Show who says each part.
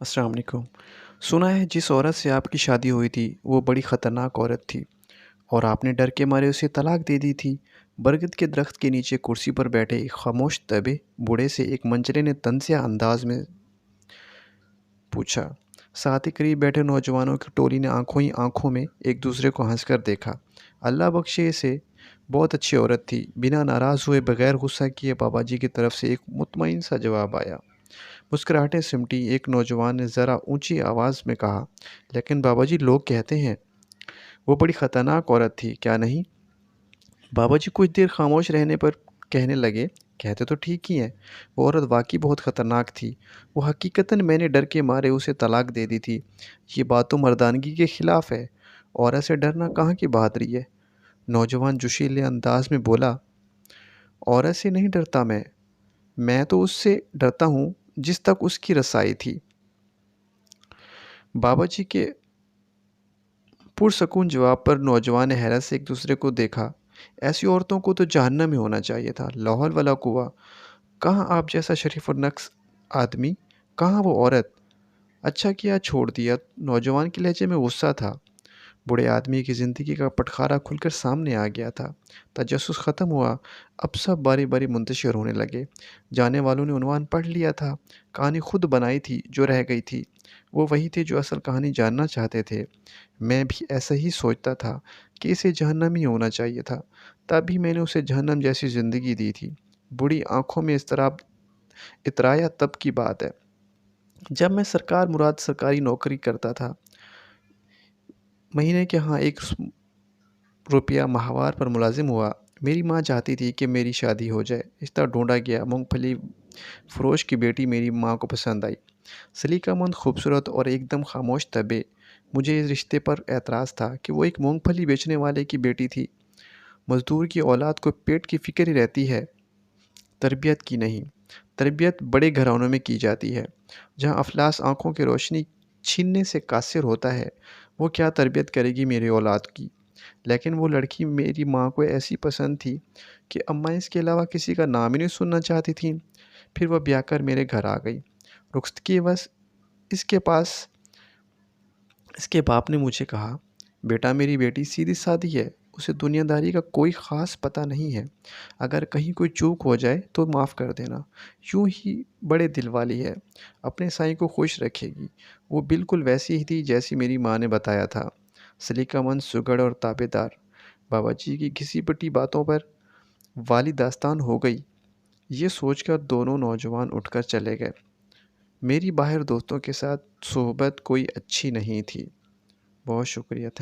Speaker 1: अस्सलाम वालेकुम। सुना है जिस औरत से आपकी शादी हुई थी वो बड़ी ख़तरनाक औरत थी और आपने डर के मारे उसे तलाक दे दी थी। बरगद के दरख्त के नीचे कुर्सी पर बैठे एक खामोश तबे बूढ़े से एक मंजरे ने तंज़िया अंदाज में पूछा। साथ ही करीब बैठे नौजवानों की टोली ने आंखों ही आंखों में एक दूसरे को हंसकर देखा। अल्लाह बख्शे इसे बहुत अच्छी औरत थी। बिना नाराज़ हुए बगैर गुस्सा किए बाबा जी की तरफ से एक मुतमईन सा जवाब आया। मुस्कुराहटें सिमटी। एक नौजवान ने ज़रा ऊंची आवाज़ में कहा, लेकिन बाबा जी लोग कहते हैं वो बड़ी ख़तरनाक औरत थी, क्या नहीं? बाबा जी कुछ देर खामोश रहने पर कहने लगे, कहते तो ठीक ही हैं। वो औरत वाकई बहुत ख़तरनाक थी। वो हकीकतन मैंने डर के मारे उसे तलाक दे दी थी। ये बात तो मर्दानगी के ख़िलाफ़ है। औरत से डरना कहाँ की बहादुरी है? नौजवान जोशीले अंदाज में बोला, औरत से नहीं डरता मैं तो उससे डरता हूँ जिस तक उसकी रसाई थी। बाबा जी के पुरसकून जवाब पर नौजवान ने हैरत से एक दूसरे को देखा। ऐसी औरतों को तो जहन्नम में होना चाहिए था। लाहौल वाला कुआं। कहाँ आप जैसा शरीफ और नक्श आदमी, कहाँ वो औरत। अच्छा किया छोड़ दिया। नौजवान के लहजे में गुस्सा था। बूढ़े आदमी की ज़िंदगी का पटखारा खुलकर सामने आ गया था। तजस्सुस ख़त्म हुआ। अब सब बारी बारी मुंतशिर होने लगे। जाने वालों ने उन्वान पढ़ लिया था। कहानी खुद बनाई थी जो रह गई थी। वो वही थे जो असल कहानी जानना चाहते थे। मैं भी ऐसा ही सोचता था कि इसे जहन्नम ही होना चाहिए था। तभी मैंने उसे जहन्नम जैसी ज़िंदगी दी थी। बूढ़ी आंखों में इस्तराब इतराया तब की बात है, जब मैं सरकार मुराद सरकारी नौकरी करता था। महीने के यहाँ एक रुपया माहवार पर मुलाजिम हुआ। मेरी माँ चाहती थी कि मेरी शादी हो जाए। रिश्ता ढूंढा गया। मूंगफली फ़रोश की बेटी मेरी माँ को पसंद आई। सलीकामंद, खूबसूरत और एकदम खामोश तबे। मुझे इस रिश्ते पर एतराज़ था कि वो एक मूंगफली बेचने वाले की बेटी थी। मज़दूर की औलाद को पेट की फ़िक्र ही रहती है, तरबियत की नहीं। तरबियत बड़े घरानों में की जाती है, जहाँ अफलास आँखों की रोशनी छीनने से कासिर होता है। वो क्या तरबियत करेगी मेरी औलाद की? लेकिन वो लड़की मेरी माँ को ऐसी पसंद थी कि अम्मा इसके अलावा किसी का नाम ही नहीं सुनना चाहती थीं। फिर वह ब्याह कर मेरे घर आ गई। रुख्सत बस इसके पास इसके बाप ने मुझे कहा, बेटा मेरी बेटी सीधी सादी है, उसे दुनियादारी का कोई ख़ास पता नहीं है। अगर कहीं कोई चूक हो जाए तो माफ़ कर देना। यूँ ही बड़े दिल वाली है, अपने साईं को खुश रखेगी। वो बिल्कुल वैसी ही थी जैसी मेरी माँ ने बताया था। सलीकामंद, सुघड़ और ताबेदार। बाबा जी की घिसी-पिटी बातों पर वाली दास्तान हो गई। ये सोचकर दोनों नौजवान उठकर चले गए। मेरी बाहर दोस्तों के साथ सोहबत कोई अच्छी नहीं थी। बहुत शुक्रिया। थैंक